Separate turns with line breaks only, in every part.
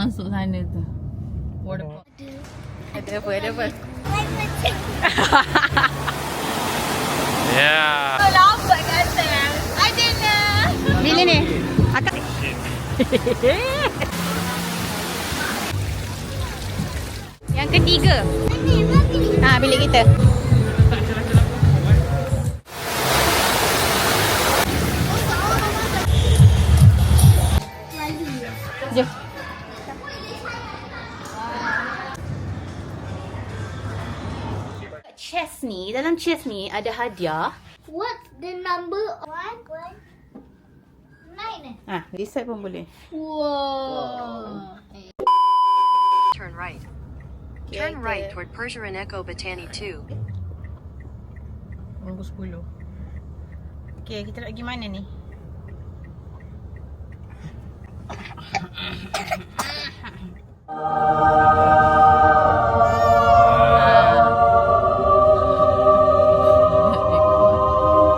masuk sana tu. Water park. Ada apa? Ada apa?
Ya.
Lambat kata. Ada nak.
Bila ni? Akak. Yang ketiga. Bilik kita. Jom. Chest ni, dalam chest ni ada hadiah.
What's the number? 9.
This side pun boleh.
Wow.
Turn right. Turn right toward Persia and Echo Botany 2.
Nombor 10. Okay, kita nak pergi mana ni?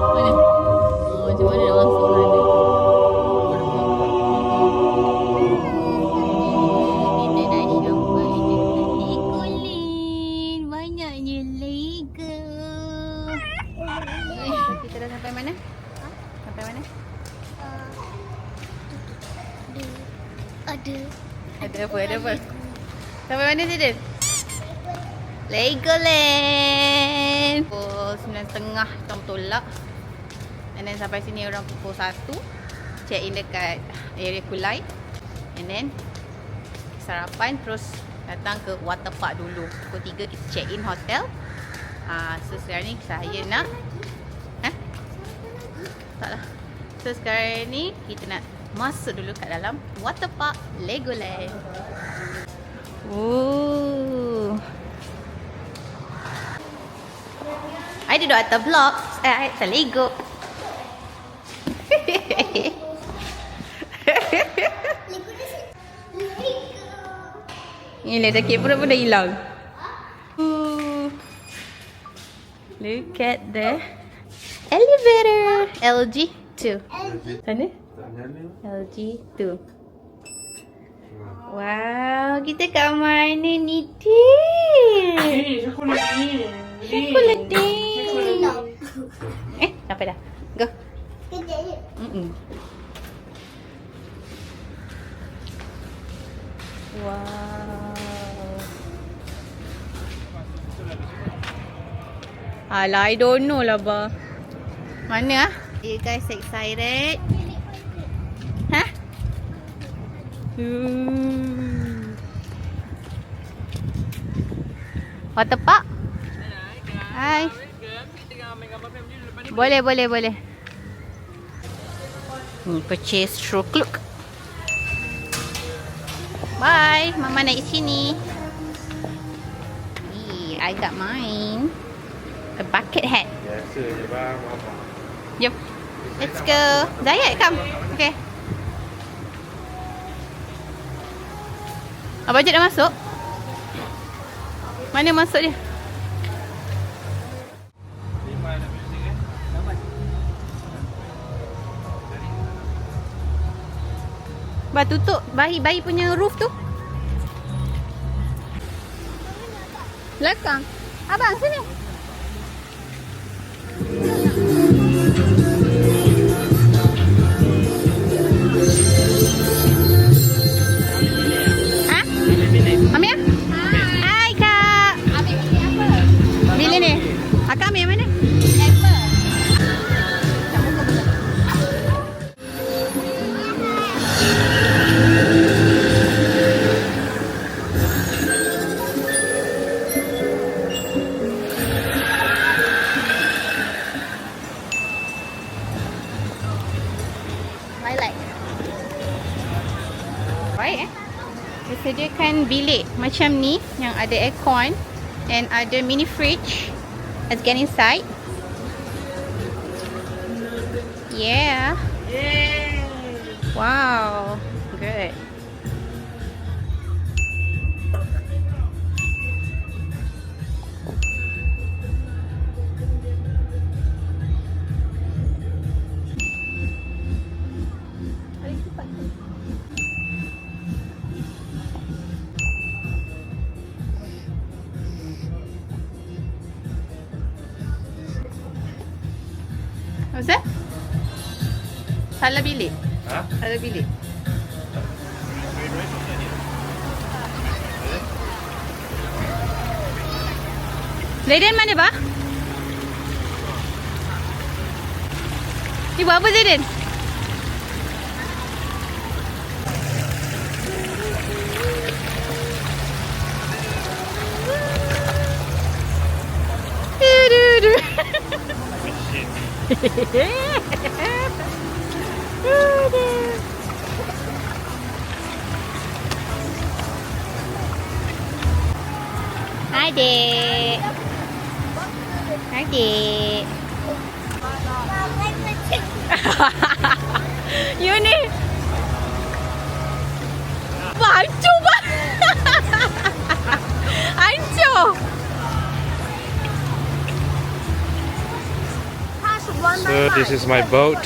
Mana? Oh, macam mana nak masuk sana? Kita dah sampai dekat Legoland. Banyaknya Lego.
Kita dah sampai mana? Sampai mana?
Ada.
Ada apa? Ada apa? Sampai mana tadi? Legoland. Pukul 9.30 kita tolak. And then sampai sini orang pukul 1. Check in dekat area Kulai. And then sarapan terus datang ke water park dulu. Pukul 3 kita check in hotel. So sekarang ni saya nak taklah. So sekarang ni kita nak masuk dulu kat dalam water park Legoland. I duduk atas blok. Atas Lego. Ni lah sakit perut pun dah hilang. Look at the elevator. LG2. Sana? LG2. Wow, kita kat mana ni, Din? Sekolah Din. Sampai dah. Go.
Kejap je.
Wow. Alah, I don't know lah, ba. Mana ah? You guys excited? Hah? Water park? Hai. Boleh. Purchase through Klook. Bye. Mama naik sini. I got mine. A bucket hat.
Biasa je bang, apa?
Jom. Let's go. Zayat, come. Okay. Abang Jad dah masuk? Mana masuk dia? Ba, tutup bayi punya roof tu. Belakang. Abang, sini. Ha? Ambil? Hai, Kak.
Ambil pilih apa?
Bila ni? Akak ambil yang mana?
Apple.
Disediakan bilik macam ni yang ada aircon and ada mini fridge. Let's get inside. Yeah. Wow. Good. Ustaz? Salah bilik.
Ha?
Salah bilik. Zaidan mana, Bah? Ni buat apa, Zaidan? Adik. Adik. You ni. Hancur, Pak. Hancur.
So this is my boat.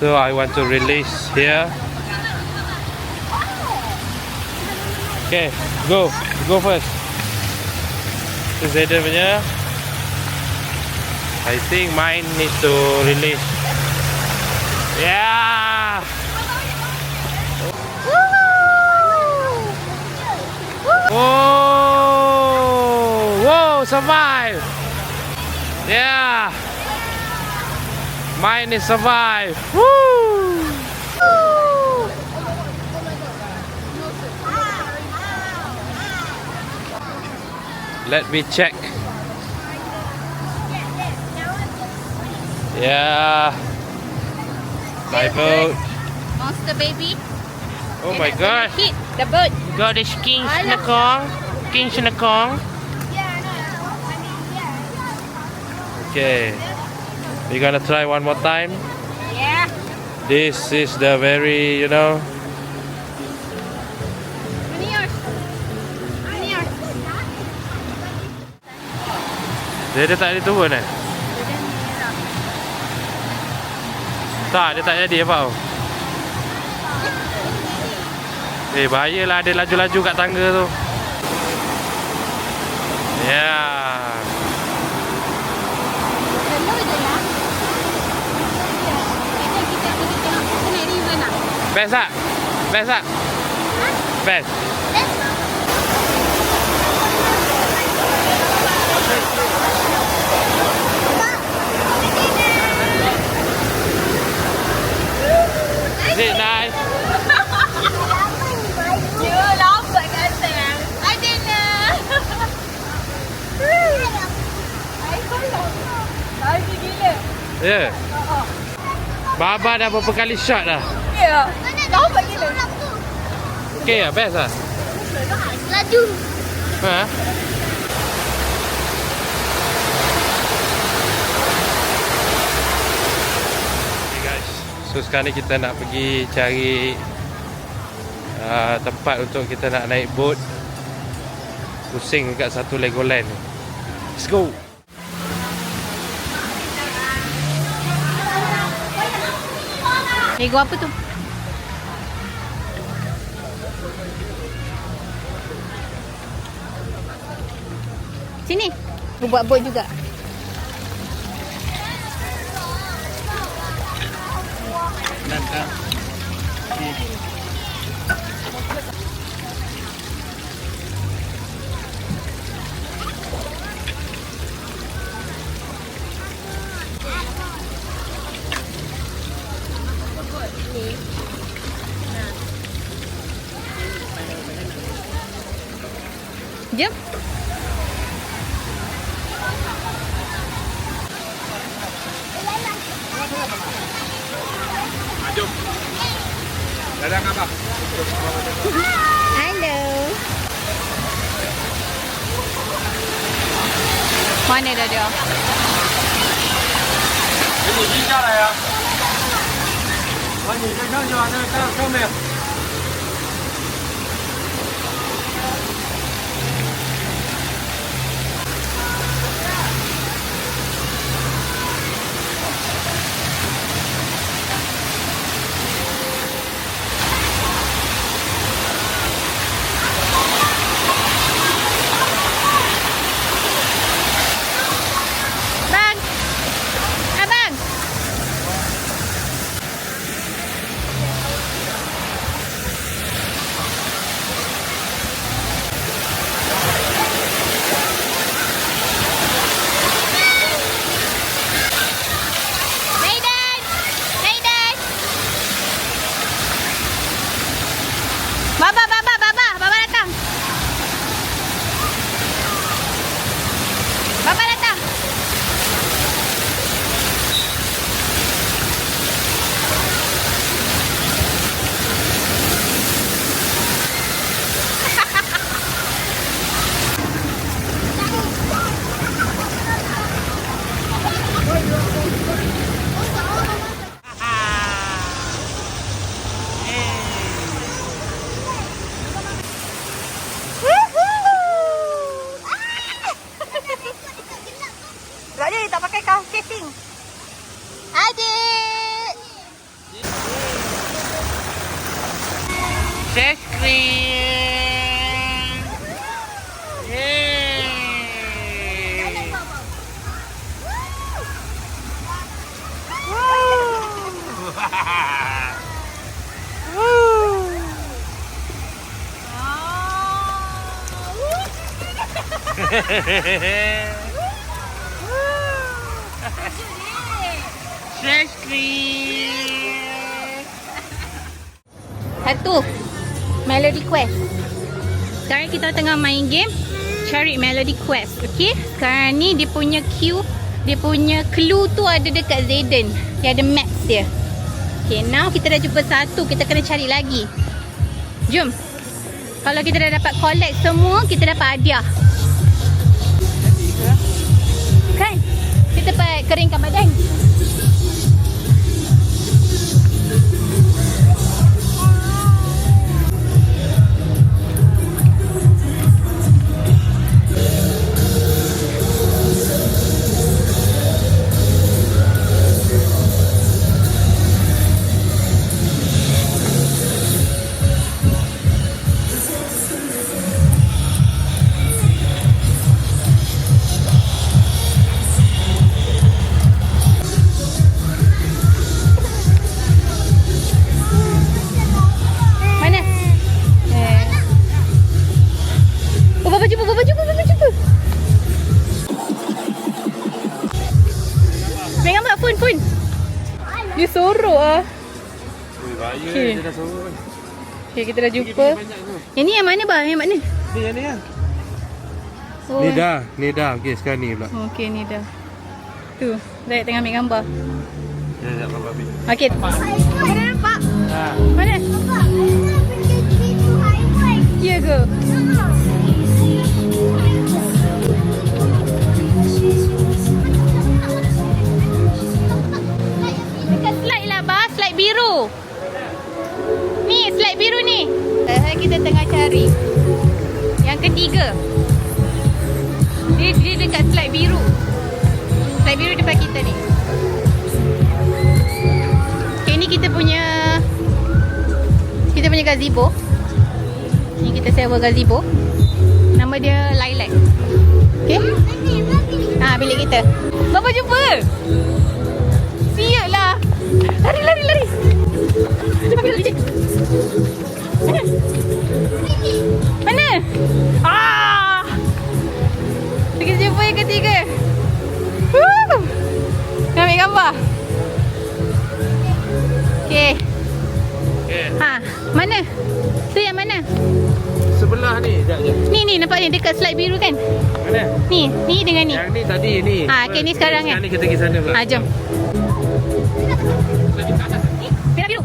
So I want to release here. Okay, go first. This is Zaidan punya. I think mine need to release. Yeah. Whoa, survive. Yeah. Mine is survive. Woo. Let me check. Yeah. My boat.
Monster baby.
Oh my god.
Hit the boat.
Got this king snakong. King snakong. Okay. We're gonna try one more time.
Yeah.
This is the very,
Ini yours. Ini yours.
dia tak ada turun eh? Tak, dia tak jadi apa tau. Bahayalah dia laju-laju kat tangga tu. Ya. Best tak? Best tak? Best. Is it nice?
You lambat kat sayang. Ada nak. Air kolam. Lagi gila.
Ya. Baba dah berapa kali shot dah?
Ya. Lambat gila.
Okay lah, best lah.
Laju.
Ha? Okay guys, so sekarang ni kita nak pergi cari tempat untuk kita nak naik boat. Pusing dekat satu Legoland ni. Let's go.
Lego apa tu? Sini. Buat boat juga. Jom.
Jom. Dadah abang.
Hello. Mana dah dia?
Ini di sana ya. Ni在上去啊，那上面。
Bang. Abang. Baba datang. Baba datang. Sebab dia tak pakai kaos skating. Adik.
Fresh cream. Yay. Fresh cream.
Satu. Melody Quest. Sekarang kita tengah main game cari Melody Quest. Okay. Sekarang ni dia punya cue, dia punya clue tu ada dekat Zayden. Dia ada maps dia. Okay, now kita dah jumpa satu. Kita kena cari lagi. Jom. Kalau kita dah dapat collect semua, kita dapat hadiah. Kan? Kita dapat keringkan badan. Pun. Dia sorok ah.
Ui, bahaya
Okay.
dia dah sorok.
Okay, kita dah jumpa. Yang ni yang mana bah? Yang mana?
Ni yang ni lah.
Oh.
Ni dah. Okey, sekarang ni pula.
Okey, ni dah. Tu, Zaid tengah ambil gambar.
Ya, Papa ambil.
Okey. Mana nampak?
Ha.
Mana? Ya ke? Dekat slide lah bah, slide biru. Ni, slide biru ni. Kita tengah cari yang ketiga. Dia dekat slide biru. Slide biru depan kita ni. Okay, ni kita punya gazebo. Ni kita sewa gazebo. Nama dia Lilac. Okay. Bilik kita. Bapa jumpa. Siap lah. Lari. Cepat pergi lari. Mana? Kita jumpa yang ketiga. Nak ambil gambar. Okay. Mana? Tu yang mana?
Sebelah ni. Sekejap.
Ni nampak ni dekat slide biru kan?
Mana?
Ni dengan ni.
Yang ni tadi ni.
Okay, ni sekarang kan?
Sekarang ni kita pergi sana pula.
Jom. Merah biru.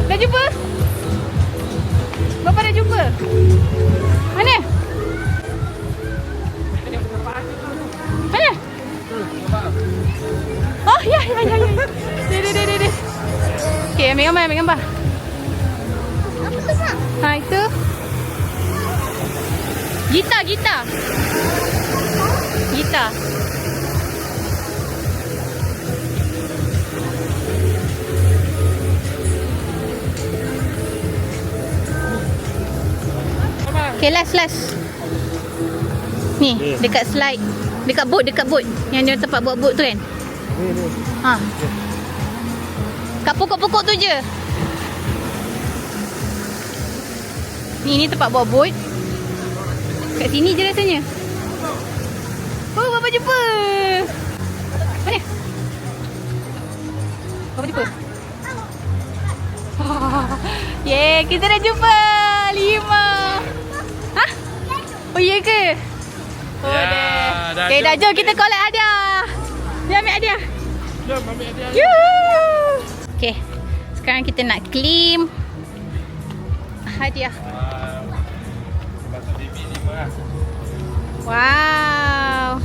Dah jumpa? Bapa dah jumpa? Mana? Mana? Oh, ya. Dia. Okay, ambil gambar.
Apa tu, Mak?
Itu. Gitar. Okay, last. Ni, dekat slide. Dekat boat. Yang dia tempat buat boat tu kan?
Ni.
Kat pokok-pokok tu je. Ni tempat buat boat. Kat sini je rasanya. Oh, Bapa jumpa. Mana? jumpa. Yeay, kita dah jumpa 5. Hah? Oh iya ke? Oh
Ya,
dah.
dah
Okay, dah
jom.
jom kita collect hadiah. Dia ambil hadiah.
Jom ambil hadiah.
Yuhuu. Okay, sekarang kita nak claim hadiah.
Pasal baby 5 lah.
Wow.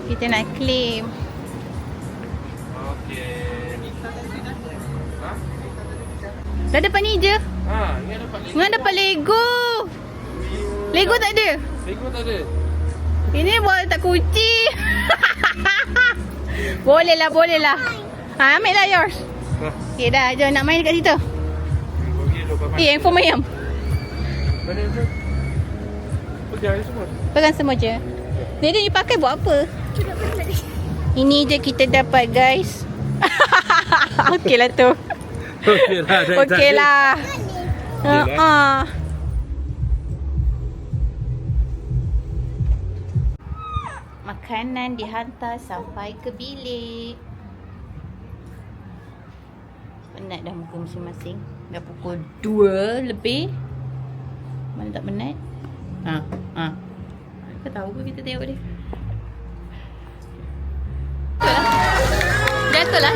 Kita nak claim.
Okey.
Dah dapat ni je.
Ha, ingat dapat Lego.
Ingat dapat Lego. Lego tak ada.
Lego tak ada.
Ini buat tak kunci. Boleh lah. Ha, ambil lah yours.
Ha.
Okay dah, jom nak main kat situ.
Okey, lupa main.
Handphone Mayam.
Mana tu? Pegang semua.
Pegang semua je. Jadi you pakai buat apa? Ini je kita dapat guys. Okey lah tu.
Okey lah.
Okey lah. Makanan dihantar sampai ke bilik. Penat dah muka masing-masing. Dah pukul 2 lebih. Mana tak penat? Kau tahu ke kita tengok dia? Jatuh lah.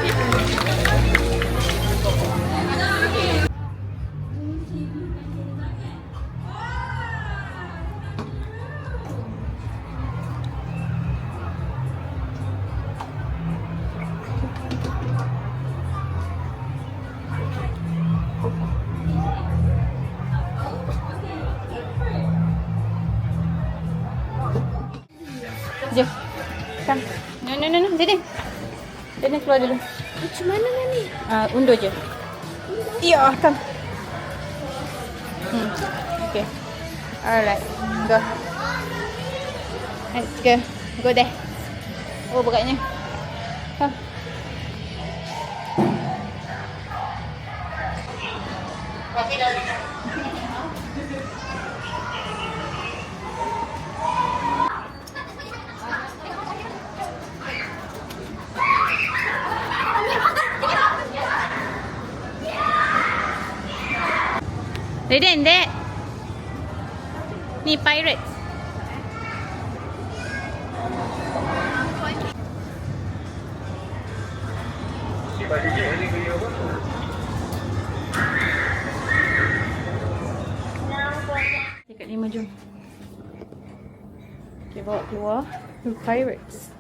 Jom. Come. No. Jadi keluar dulu.
Macam mana ni?
Undur je. Ya, come. Okay. Alright. Go. Let's go. Go there. Oh, beratnya. Come. Ready and that. Ni pirates. Dekat 5 jom. Okay, bawa keluar. Pirates.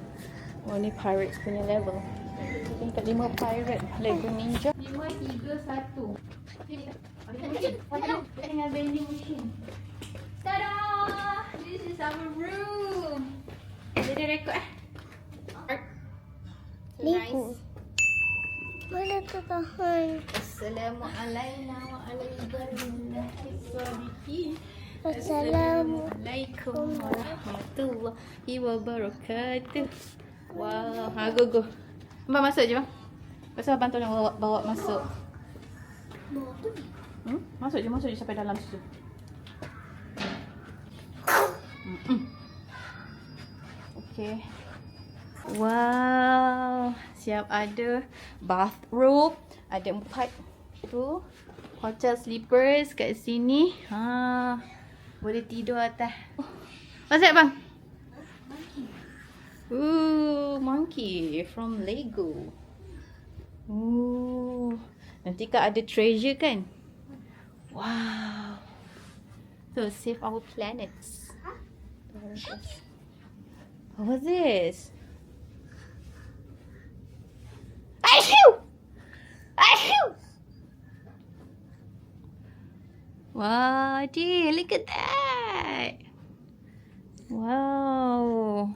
Oh, ni pirates punya level. Dekat 5 pirate. Lego ninja. 5, 3, 1. Dengan vending machine. Tada! This is our room. Jadi rekod art. So
Lego.
nice.
Mana tu tahan?
Assalamualaikum warahmatullahi wabarakatuh. Wow, go. Abang masuk je bang. Pasal abang tolong bawa masuk. Masuk je sampai dalam situ. Okay. Wow, siap ada bathrobe, ada 4 tu. Hotel slippers kat sini. Boleh tidur atas. What's that bang? Monkey from Lego. Nanti kan ada treasure kan? Wow. So save our planets. What was this? Wow, dear, look at that. Wow.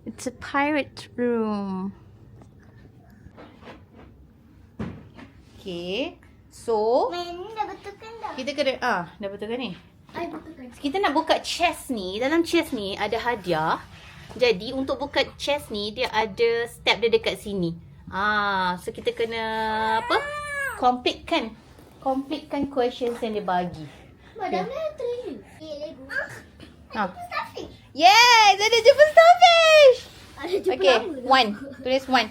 It's a pirate room. Okay. So,
Dah betulkan dah.
kita kena dah betul kan ni?
Betulkan.
Kita nak buka chest ni. Dalam chest ni ada hadiah. Jadi untuk buka chest ni dia ada step dia dekat sini. So kita kena apa? Completekan questions yang dia bagi.
Madam dah treasure. Lego.
Yes, ada jumpa starfish.
Ada jumpa
Okay,
lama dah.
1. Tulis 1.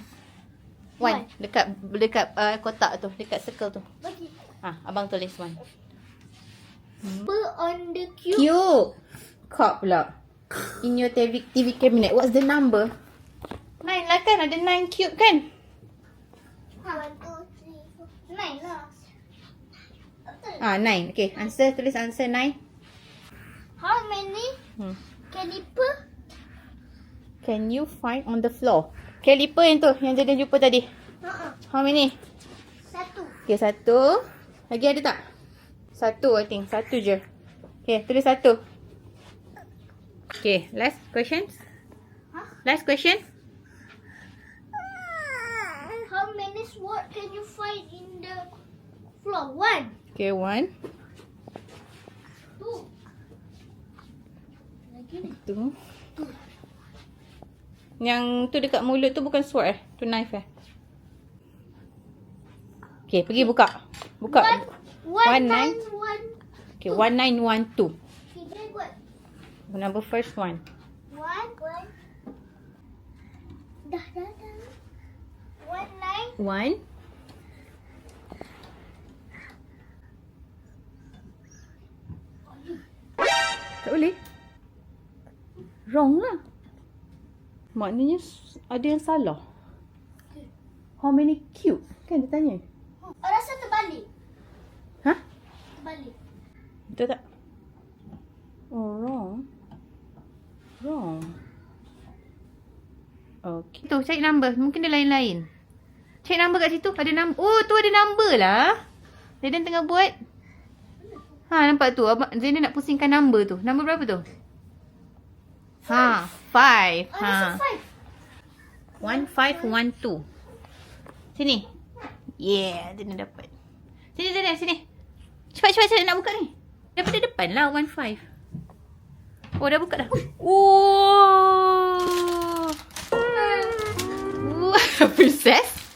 1 dekat kotak tu, dekat circle tu.
Bagi.
Abang tulis 1.
Put on the cube.
Cube. Cup pula. In your TV cabinet. What's the number? 9 lah kan? Ada 9 cube kan?
1, 2, 3, 4. 9 lah.
9. Okay. Tulis answer 9.
How many caliper?
Can you find on the floor? Caliper yang tu, yang Jaden jumpa tadi. How many?
1.
Okay, 1. Lagi ada tak? 1 I think. 1 je. Okay, tulis 1. Okay, last question. Last question.
How many sword can you find in the floor? 1.
Okay, 1.
2. Lagi ni.
2. Yang tu dekat mulut tu bukan sword Tu knife Okay, pergi buka. Buka. 19.
1.
Okay, 1912.
Okay, very good.
Number first one.
1. Dah. 1, 9.
1. Tak boleh. Wrong lah. Maknanya ada yang salah. How many cube? Kan dia tanya.
Rasa terbalik.
Hah?
Terbalik.
Betul tak? Oh, wrong. Wrong. Okay. Tu, cari number. Mungkin dia lain-lain. Cari number kat situ. Ada number. Oh, tu ada number lah. Zaiden tengah buat. Nampak tu. Abang Zaiden nak pusingkan number tu. Number berapa tu? 5.
Rasa 5.
1512. Sini. Yeah, dia dah dapat. Sini, sini. Cepat nak buka ni. Daripada depan lah 15. Oh, dah buka dah. Oh. Princess.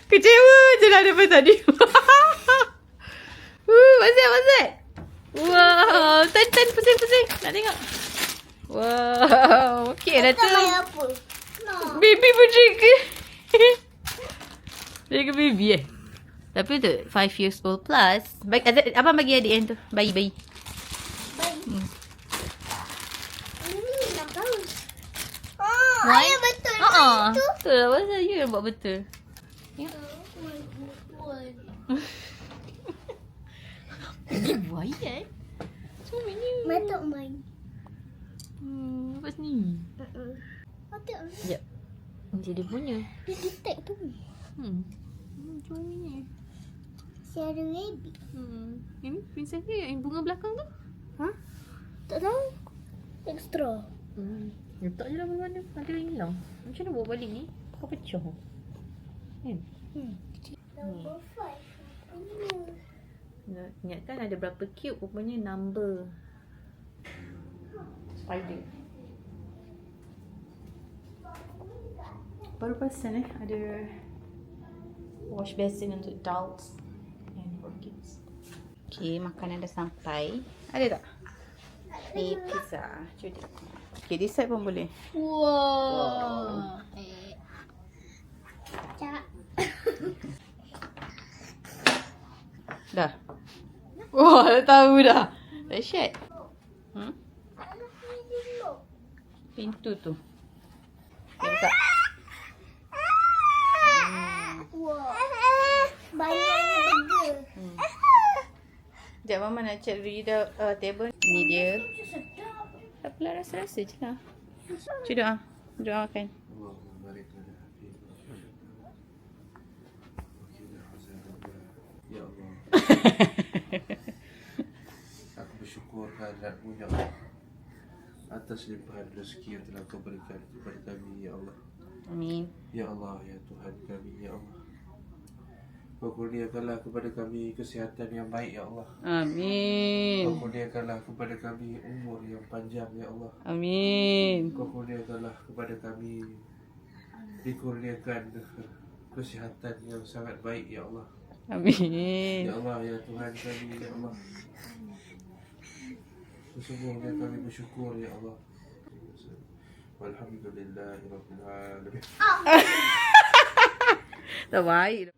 Kecewa je lah daripada tadi. Masih. Wow, tan pusing. Nak tengok. Wow, okey dah tu.
Apa? No.
Baby pun jaga. Jaga baby Tapi tu 5 years old plus. Abang bagi adik yang tu. Bayi.
Baik. Ini 6 tahun. Ayah betul.
Betul lah. Pasal you yang buat betul. Ini buaya Macam mana?
Matok main.
Lepas ni.
Matok.
Sekejap. Macam dia punya.
Dia detect tu.
Macam mana?
Saya ada baby.
Ini princess dia yang bunga belakang tu.
Tak tahu. Extra.
Letak je lah mana-mana. Ada yang hilang. Macam mana bawa balik ni? Kau pecah. Kan?
Number 5.
Ingatkan ada berapa cube. Rupanya number. Spider. Baru perasan ada wash basin untuk adults and for kids. Okay, makanan dah sampai. Ada tak? Ni pizza. Cuba. Okay, this side pun boleh.
Wow. Cak.
Dah. Wah, dah tahu dah. Dahsyat. Pintu tu. Okay, buka.
Wow. Banyaknya burger.
Sekejap, Mama nak cari table. Ni dia.
Sedap.
Tak apalah, rasa-rasa je lah. Cuba doakan.
Ya Allah. Aku bersyukur kehadiratmu ya Allah atas limpahan rezeki yang telah kau berikan kepada kami ya Allah.
Amin.
Ya Allah, ya Tuhan kami ya Allah. Kau kurniakanlah kepada kami kesihatan yang baik ya Allah.
Amin.
Kau kurniakanlah kepada kami umur yang panjang ya Allah.
Amin.
Kau kurniakanlah kepada kami dikurniakan kesihatan yang sangat baik ya Allah.
Amin.
Ya Allah, ya Tuhan kami ya Allah. Sesungguhnya kami bersyukur ya Allah. والحمد لله رب العالمين.
Tawai.